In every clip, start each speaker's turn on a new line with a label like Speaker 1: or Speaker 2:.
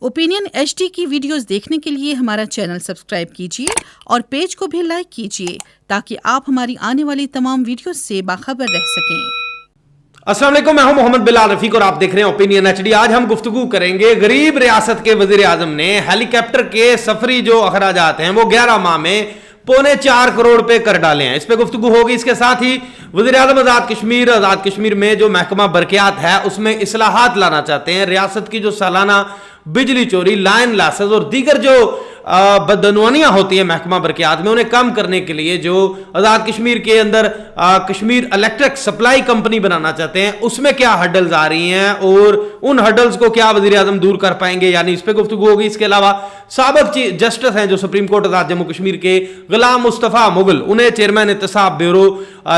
Speaker 1: Opinion HD की videos देखने के लिए हमारा चैनल सब्सक्राइब कीजिए और पेज को भी लाइक कीजिए ताकि आप हमारी आने वाली तमाम वीडियोस से बाखबर रह सकें।
Speaker 2: अस्सलाम वालेकुम, मैं हूं मोहम्मद बिलाल रफीक और आप देख रहे हैं ओपिनियन HD। आज हम गुफ्तगू करेंगे गरीब रियासत के वजीर आजम ने हेलीकॉप्टर के सफरी जो अखराजात हैं वो 11 माह में 4.25 करोड़ रुपए कर डाले हैं। इस पे गुफ्तगू होगी। इसके साथ ही वजीर आजम आजाद कश्मीर में जो महकमा बरकियात है उसमें इस्लाहात लाना चाहते हैं। रियासत की जो सालाना बिजली चोरी, लाइन लॉसेस और दीगर जो बदनवानियां होती है महकमा बरकियात में, उन्हें कम करने के लिए जो आजाद कश्मीर के अंदर कश्मीर इलेक्ट्रिक सप्लाई कंपनी बनाना चाहते हैं, उसमें क्या हर्डल्स आ रही हैं और उन हर्डल्स को क्या वजीर आजम दूर कर पाएंगे, यानी इस पे गुफ्तगू होगी। इसके अलावा साबिक चीफ जस्टिस हैं जो सुप्रीम कोर्ट आजाद जम्मू कश्मीर के गुलाम मुस्तफा मुगल, उन्हें चेयरमैन एहतसाब ब्यूरो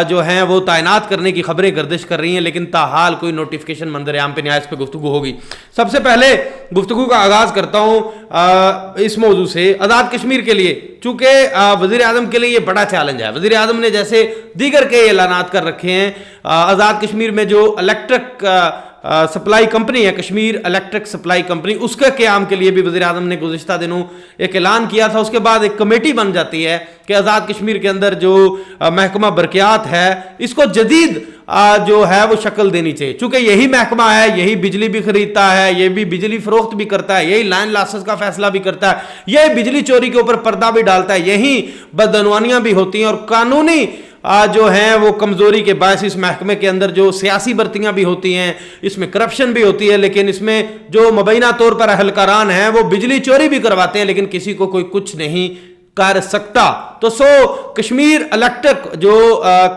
Speaker 2: जो हैं वो तैनात करने की खबरें गर्दिश कर रही हैं, लेकिन ताहाल कोई नोटिफिकेशन मंजर-ए-आम पे नहीं आया। इस पे गुफ्तगू होगी। सबसे पहले गुफ्तगू का आगाज करता हूं इस मौजू से। आजाद कश्मीर के लिए चूंकि वजीर आजम के लिए ये बड़ा चैलेंज है। वजीर आजम ने जैसे दीगर के ऐलानात कर रखे हैं, आजाद कश्मीर में जो इलेक्ट्रिक सप्लाई कंपनी है कश्मीर इलेक्ट्रिक सप्लाई कंपनी, उसके क़याम के लिए भी वज़ीर आज़म ने गुज़िश्ता दिनों एक ऐलान किया था। उसके बाद एक कमेटी बन जाती है कि आज़ाद कश्मीर के अंदर जो महकमा बरकियात है इसको जदीद जो है वो शक्ल देनी चाहिए। चूंकि यही महकमा है, यही बिजली भी खरीदता है, ये भी बिजली फरोख्त भी करता है, यही लाइन लॉसेस का फैसला भी करता है, यही बिजली चोरी के ऊपर पर्दा भी डालता है, यही बदअनवानियां भी होती हैं और कानूनी जो है वो कमजोरी के बायस इस महकमे के अंदर जो सियासी भर्तियां भी होती हैं, इसमें करप्शन भी होती है। लेकिन इसमें जो मुबैना तौर पर अहलकारान हैं वो बिजली चोरी भी करवाते हैं, लेकिन किसी को कोई कुछ नहीं कर सकता। तो कश्मीर इलेक्ट्रिक जो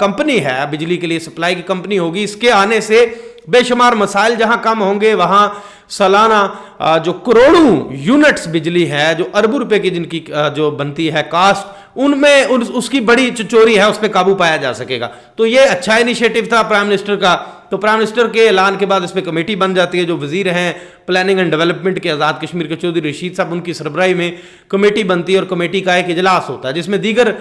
Speaker 2: कंपनी है, बिजली के लिए सप्लाई की कंपनी होगी, इसके आने से बेशुमार मसाइल जहां कम होंगे, वहां सालाना जो करोड़ों यूनिट्स बिजली है, जो अरबों रुपए की जिनकी जो बनती है कास्ट, उनमें उसकी बड़ी चोरी है, उस पर काबू पाया जा सकेगा। तो ये अच्छा इनिशिएटिव था प्राइम मिनिस्टर का। तो प्राइम मिनिस्टर के ऐलान के बाद इस पर कमेटी बन जाती है। जो वजीर हैं प्लानिंग एंड डेवलपमेंट के आज़ाद कश्मीर के चौधरी रशीद साहब, उनकी सरबराही में कमेटी बनती है और कमेटी का एक इजलास होता है जिसमें दीगर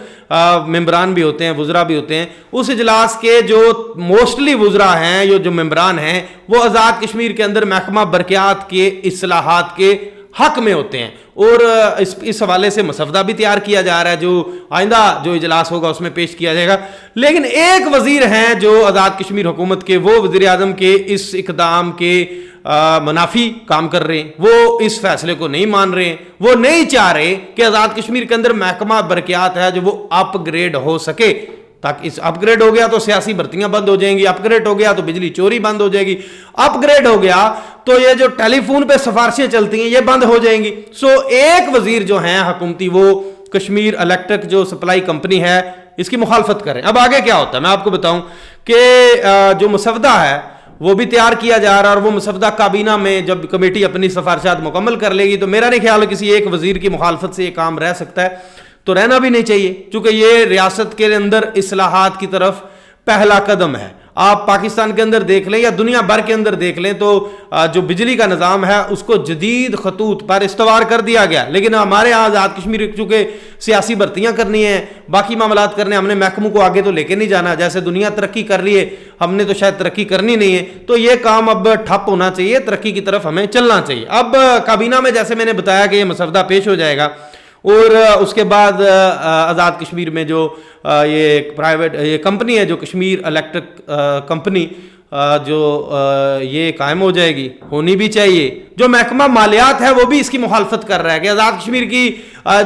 Speaker 2: मेंबरान भी होते हैं, वज़रा भी होते हैं। उस इजलास के जो मोस्टली वज़रा हैं, जो मेंबरान हैं, वो आज़ाद कश्मीर के अंदर महकमा बरकियात के इस्लाहात के हक में होते हैं और इस हवाले से मसवदा भी तैयार किया जा रहा है जो आइंदा जो इजलास होगा उसमें पेश किया जाएगा। लेकिन एक वजीर हैं जो आज़ाद कश्मीर हुकूमत के, वो वजीर आजम के इस इकदाम के मुनाफी काम कर रहे हैं। वो इस फैसले को नहीं मान रहे हैं। वो नहीं चाह रहे कि आज़ाद कश्मीर के अंदर महकमा बरकियात है जो वो अपग्रेड हो सके, ताकि इस अपग्रेड हो गया तो सियासी भर्तियां बंद हो जाएंगी, अपग्रेड हो गया तो बिजली चोरी बंद हो जाएगी, अपग्रेड हो गया तो ये जो टेलीफोन पे सिफारिशें चलती हैं ये बंद हो जाएंगी। एक वजीर जो हैं हुकूमती, वो कश्मीर इलेक्ट्रिक जो सप्लाई कंपनी है इसकी मुखालफत करें। अब आगे क्या होता है मैं आपको बताऊं कि जो मसवदा है वो भी तैयार किया जा रहा है और वो मसवदा काबीना में जब कमेटी अपनी सिफारिशात मुकम्मल कर लेगी तो मेरा नहीं ख्याल किसी एक वजीर की मुखालफत से ये काम रह सकता है, तो रहना भी नहीं चाहिए, क्योंकि ये रियासत के अंदर इस्लाहात की तरफ पहला कदम है। आप पाकिस्तान के अंदर देख लें या दुनिया भर के अंदर देख लें तो जो बिजली का निज़ाम है उसको जदीद खतूत पर इस्तवार कर दिया गया, लेकिन हमारे यहाँ आज़ाद कश्मीर चूँकि सियासी भर्तियाँ करनी है, बाकी मामलात करने, हमने महकमों को आगे तो लेके नहीं जाना। जैसे दुनिया तरक्की कर रही है, हमने तो शायद तरक्की करनी नहीं है, तो ये काम अब ठप होना चाहिए, तरक्की की तरफ हमें चलना चाहिए। अब काबीना में जैसे मैंने बताया कि ये मसवदा पेश हो जाएगा और उसके बाद आज़ाद कश्मीर में जो ये प्राइवेट ये कंपनी है जो कश्मीर इलेक्ट्रिक कंपनी जो ये कायम हो जाएगी, होनी भी चाहिए। जो महकमा मालियात है वो भी इसकी मुखालफत कर रहा है कि आज़ाद कश्मीर की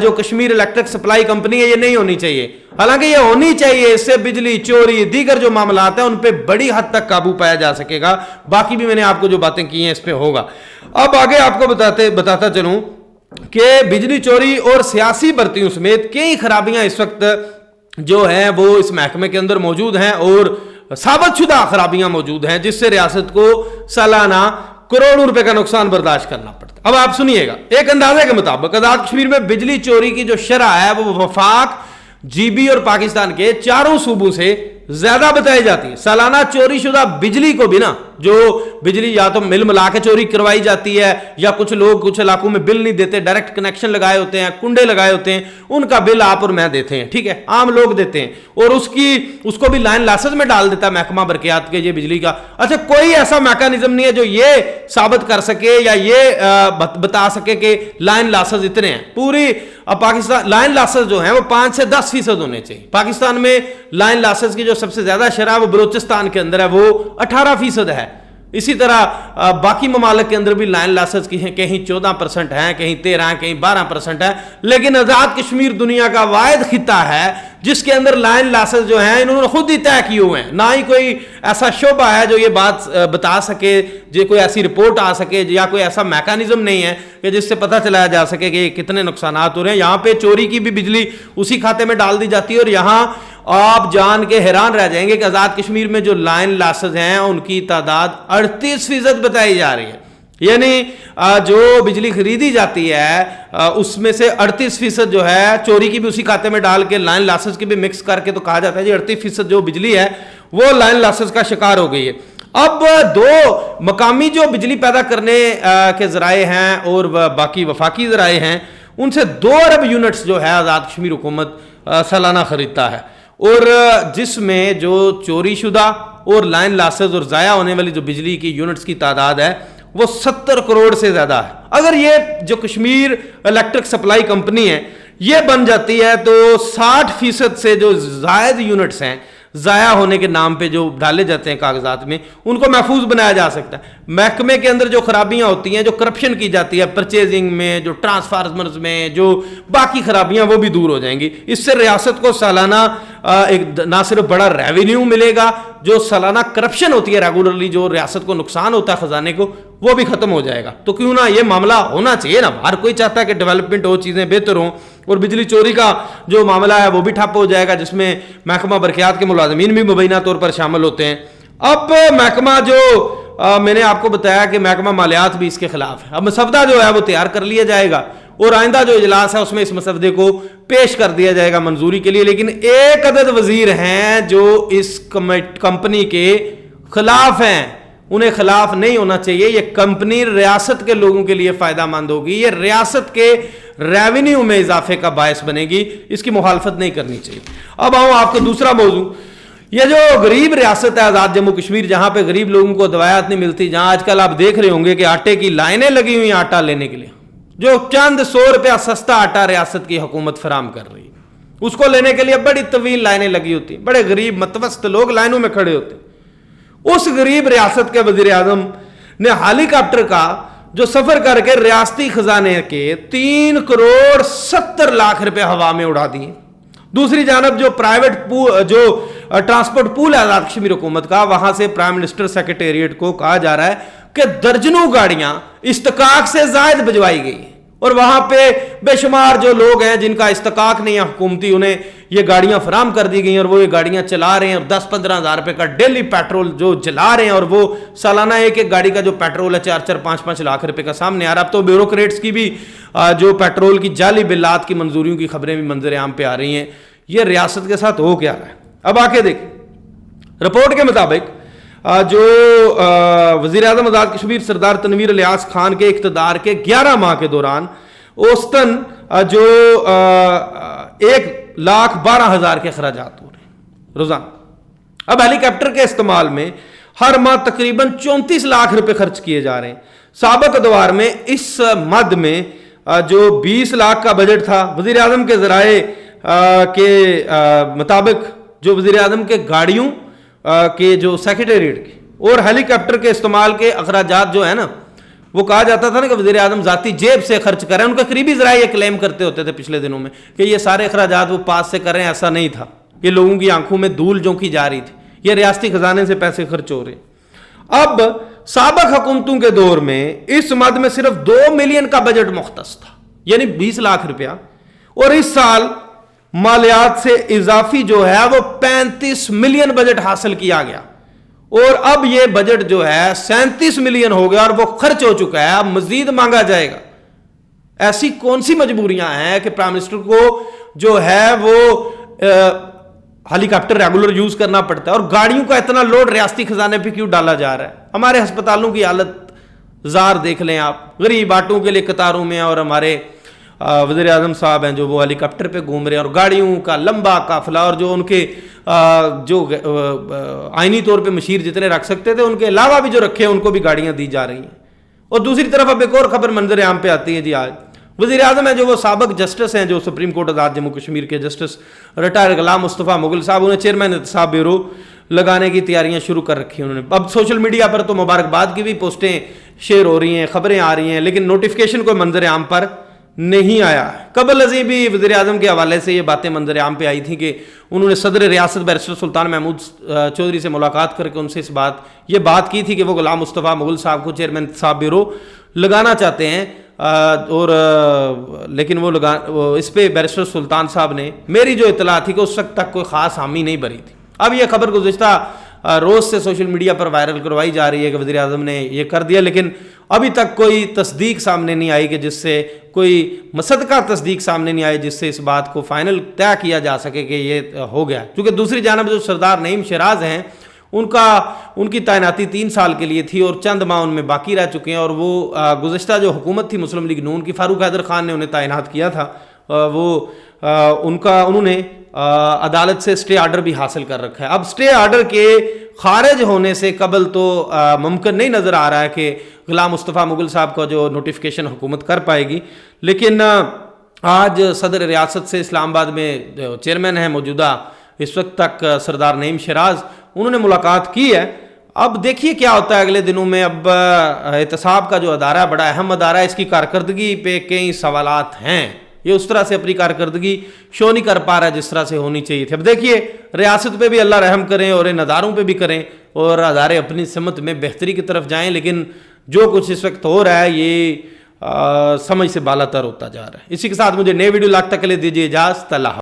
Speaker 2: जो कश्मीर इलेक्ट्रिक सप्लाई कंपनी है ये नहीं होनी चाहिए, हालांकि ये होनी चाहिए। इससे बिजली चोरी, दीगर जो मामलात हैं उन पर बड़ी हद तक काबू पाया जा सकेगा। बाकी भी मैंने आपको जो बातें की हैं इस पर होगा। अब आगे आपको बताता चलूँ कि बिजली चोरी और सियासी भर्तियों समेत कई खराबियां इस वक्त जो है वो इस महकमे के अंदर मौजूद हैं और साबितशुदा खराबियां मौजूद हैं जिससे रियासत को सालाना करोड़ों रुपए का नुकसान बर्दाश्त करना पड़ता है। अब आप सुनिएगा, एक अंदाजे के मुताबिक आज़ाद कश्मीर में बिजली चोरी की जो शरह है वो वफाक, GB और पाकिस्तान के चारों सूबों से ज्यादा बताई जाती है। सालाना चोरी शुदा बिजली को भी ना जो बिजली या तो मिल मिला के चोरी करवाई जाती है, या कुछ लोग कुछ इलाकों में बिल नहीं देते, डायरेक्ट कनेक्शन लगाए होते हैं, कुंडे लगाए होते हैं, उनका बिल आप और मैं देते हैं, ठीक है, आम लोग देते हैं, और उसको भी लाइन लॉसेस में डाल देता है महकमा बरक़ियात के ये बिजली का। अच्छा, कोई ऐसा मैकेनिज्म नहीं है जो ये साबित कर सके या ये बता सके कि लाइन लॉसेस इतने हैं। पूरी पाकिस्तान लाइन लॉसेस जो हैं वो 5 से 10% होने चाहिए। पाकिस्तान में लाइन लॉसेस की जो सबसे ज्यादा शरह वो बलूचिस्तान के अंदर है, वो 18% है। इसी तरह बाकी ममालिक के अंदर भी लाइन लॉसेस की हैं, कहीं 14% हैं, कहीं 13, कहीं 12% है। लेकिन आजाद कश्मीर दुनिया का वाहिद खिता है जिसके अंदर लाइन लॉसेस जो हैं इन्होंने खुद ही तय किए हुए हैं। ना ही कोई ऐसा शोबा है जो ये बात बता सके, जो कोई ऐसी रिपोर्ट आ सके, या कोई ऐसा मैकेनिज्म नहीं है कि जिससे पता चलाया जा सके कि कितने नुकसानात हो रहे हैं। यहाँ पे चोरी की भी बिजली उसी खाते में डाल दी जाती है, और यहाँ आप जान के हैरान रह जाएंगे कि आजाद कश्मीर में जो लाइन लॉसेस हैं उनकी तादाद 38% बताई जा रही है। यानी जो बिजली खरीदी जाती है उसमें से 38% जो है चोरी की भी उसी खाते में डाल के लाइन लॉसेस की भी मिक्स करके तो कहा जाता है जी 38% जो बिजली है वो लाइन लॉसेस का शिकार हो गई है। अब दो मकामी जो बिजली पैदा करने के जराए हैं और बाकी वफाकी जराए हैं, उनसे 2 अरब यूनिट्स जो है आजाद कश्मीर हुकूमत सालाना खरीदता है, और जिसमें जो चोरी शुदा और लाइन लॉसेस और ज़ाया होने वाली जो बिजली की यूनिट्स की तादाद है वो 70 करोड़ से ज़्यादा है। अगर ये जो कश्मीर इलेक्ट्रिक सप्लाई कंपनी है ये बन जाती है तो 60% से जो जायद यूनिट्स हैं ज़ाया होने के नाम पे जो डाले जाते हैं कागजात में, उनको महफूज बनाया जा सकता है। महकमे के अंदर जो खराबियां होती हैं, जो करप्शन की जाती है परचेजिंग में, जो ट्रांसफार्मर्स में, जो बाकी खराबियां, वो भी दूर हो जाएंगी। इससे रियासत को सालाना एक ना सिर्फ बड़ा रेवेन्यू मिलेगा, जो सालाना करप्शन होती है रेगुलरली, जो रियासत को नुकसान होता है खजाने को, वो भी खत्म हो जाएगा। तो क्यों ना ये मामला होना चाहिए ना, हर कोई चाहता है कि डेवलपमेंट हो, चीजें बेहतर हों, और बिजली चोरी का जो मामला है वो भी ठप हो जाएगा, जिसमें महकमा बरक़ियात के मुलाज़मीन भी मुबैना तौर पर शामिल होते हैं। अब महकमा जो मैंने आपको बताया कि महकमा मालियात भी इसके खिलाफ है। अब मसवदा जो है वो तैयार कर लिया जाएगा और आइंदा जो इजलास है उसमें इस मसवदे को पेश कर दिया जाएगा मंजूरी के लिए। लेकिन एक अदद वजीर हैं जो इस कंपनी के खिलाफ हैं, उन्हें खिलाफ नहीं होना चाहिए। ये कंपनी रियासत के लोगों के लिए फायदा मंद होगी, ये रियासत के रेवेन्यू में इजाफे का बायस बनेगी, इसकी मुखालफत नहीं करनी चाहिए। अब आऊं आपको दूसरा मौजू, ये जो गरीब रियासत है आजाद जम्मू कश्मीर, जहां पे गरीब लोगों को दवायात नहीं मिलती, जहां आजकल आप देख रहे होंगे कि आटे की लाइनें लगी हुई आटा लेने के लिए, जो चंद 100 रुपया सस्ता आटा रियासत की हुकूमत फराम कर रही है, उसको लेने के लिए बड़ी तवील लाइनें लगी होती, बड़े गरीब मतवस्त लोग लाइनों में खड़े होते। उस गरीब रियासत के वजीर आजम ने हेलीकॉप्टर का जो सफर करके रियासती खजाने के 3 करोड़ 70 लाख रुपए हवा में उड़ा दिए। दूसरी जानब जो प्राइवेट जो ट्रांसपोर्ट पूल है आजाद कश्मीर हुकूमत का, वहां से प्राइम मिनिस्टर सेक्रेटेरिएट को कहा जा रहा है कि दर्जनों गाड़ियां इस्तकाक से जायद भिजवाई गई, और वहां पे बेशुमार जो लोग हैं जिनका इस्तकाक नहीं है हुकूमती, उन्हें ये गाड़ियां फराम कर दी गई और वो ये गाड़ियां चला रहे हैं, और 10-15 हज़ार रुपए का डेली पेट्रोल जो जला रहे हैं, और वो सालाना एक एक गाड़ी का जो पेट्रोल है 4-4, 5-5 लाख रुपए का सामने आ रहा। अब तो ब्यूरोक्रेट्स की भी जो पेट्रोल की जाली बिल्लात की मंजूरियों की खबरें भी मंजर आम पे आ रही हैं। ये रियासत के साथ हो क्या रहा है, अब आके देखें। रिपोर्ट के मुताबिक जो वज़ीर आज़म आज़ाद कश्मीर सरदार तनवीर इलियास खान के इक़्तिदार के 11 माह के दौरान औसतन जो 1,12,000 के अखराजात हो रहे हैं रोजाना। अब हेलीकॉप्टर के इस्तेमाल में हर माह तकरीबन 34 लाख रुपए खर्च किए जा रहे हैं। साबिक अदवार में इस मद में जो 20 लाख का बजट था, वज़ीर आज़म के ज़राए के मुताबिक जो वज़ीर आज़म के गाड़ियों के जो सेक्रेटेरिएट के और हेलीकॉप्टर के इस्तेमाल के अखराजात जो है ना, वो कहा जाता था ना कि वज़ीर आज़म ज़ाती जेब से खर्च कर रहे हैं। उनका करीबी ज़राए ये क्लेम करते होते थे पिछले दिनों में कि ये सारे अखराजात वो पास से कर रहे हैं। ऐसा नहीं था, ये लोगों की आंखों में धूल झोंकी जा रही थी, ये रियासती खजाने से पैसे खर्च हो रहे। अब साबिक हुकूमतों के दौर में इस मद में सिर्फ 2 मिलियन का बजट मुख्तस था, यानी 20 लाख रुपया, और इस साल मालियात से इजाफी जो है वो 35 मिलियन बजट हासिल किया गया, और अब ये बजट जो है 37 मिलियन हो गया और वो खर्च हो चुका है, अब मजीद मांगा जाएगा। ऐसी कौन सी मजबूरियां हैं कि प्राइम मिनिस्टर को जो है वो हेली कॉप्टर रेगुलर यूज करना पड़ता है और गाड़ियों का इतना लोड रियासती खजाने पे क्यों डाला जा रहा है। हमारे अस्पतालों की हालत जार देख लें आप, गरीब आटों के लिए कतारों में, और हमारे वज़ीर आज़म साहब हैं जो वो हेलीकॉप्टर पे घूम रहे हैं और गाड़ियों का लंबा काफिला, और जो उनके जो आईनी तौर पे मशीर जितने रख सकते थे उनके अलावा भी जो रखे हैं उनको भी गाड़ियां दी जा रही हैं। और दूसरी तरफ अब एक और खबर मंजर आम पे आती है जी। आज वज़ीर आज़म है जो वो साबिक जस्टिस हैं, जो सुप्रीम कोर्ट आज़ाद जम्मू कश्मीर के जस्टिस रिटायर गुलाम मुस्तफ़ा मुगल साहब, उन्हें चेयरमैन एहतसाब ब्यूरो लगाने की तैयारियां शुरू कर रखी हैं उन्होंने। अब सोशल मीडिया पर तो मुबारकबाद की भी पोस्टें शेयर हो रही हैं, खबरें आ रही हैं, लेकिन नोटिफिकेशन कोई मंजर आम पर नहीं आया। कबल अज़ीं भी वज़ीर आज़म के हवाले से ये बातें मंजर आम पे आई थी कि उन्होंने सदर रियासत बैरिस्टर सुल्तान महमूद चौधरी से मुलाकात करके उनसे ये बात की थी कि वो गुलाम मुस्तफ़ा मुगल साहब को चेयरमैन एहतसाब ब्यूरो लगाना चाहते हैं, लेकिन वो इस पे बैरिस्टर सुल्तान साहब ने, मेरी जो इतला थी कि उस वक्त तक कोई ख़ास हामी नहीं भरी थी। अब ये खबर गुज़िश्ता रोज़ से सोशल मीडिया पर वायरल करवाई जा रही है कि वज़ीर आज़म ने ये कर दिया, लेकिन अभी तक कोई तस्दीक सामने नहीं आई कि जिससे कोई मसदका तस्दीक सामने नहीं आई जिससे इस बात को फाइनल तय किया जा सके कि ये हो गया। क्योंकि दूसरी जानब जो सरदार नईम शराज हैं उनकी तैनाती 3 साल के लिए थी और चंद माह उनमें बाकी रह चुके हैं, और वो गुज़िश्ता जो हुकूमत थी मुस्लिम लीग नून की, फारूक हैदर खान ने उन्हें तैनात किया था, उन्होंने अदालत से स्टे आर्डर भी हासिल कर रखा है। अब स्टे आर्डर के खारिज होने से कबल तो मुमकिन नहीं नज़र आ रहा है कि गुलाम मुस्तफ़ा मुगल साहब का जो नोटिफिकेशन हुकूमत कर पाएगी, लेकिन आज सदर रियासत से इस्लामाबाद में चेयरमैन है मौजूदा इस वक्त तक सरदार नईम शराज, उन्होंने मुलाकात की है। अब देखिए क्या होता है अगले दिनों में। अब एहतसाब का जो अदारा है बड़ा अहम अदारा है, इसकी कारकर्दगी पे कई सवालात हैं, ये उस तरह से अपनी कारकर्दगी शो नहीं कर पा रहा है जिस तरह से होनी चाहिए थी। अब देखिए रियासत पे भी अल्लाह रहम करें और इन अदारों पे भी करें और अदारे अपनी समत में बेहतरी की तरफ जाएं, लेकिन जो कुछ इस वक्त हो रहा है ये समझ से बालातर होता जा रहा है। इसी के साथ मुझे नए वीडियो लाख तक के लिए दीजिए इजाज़त। अल्लाह।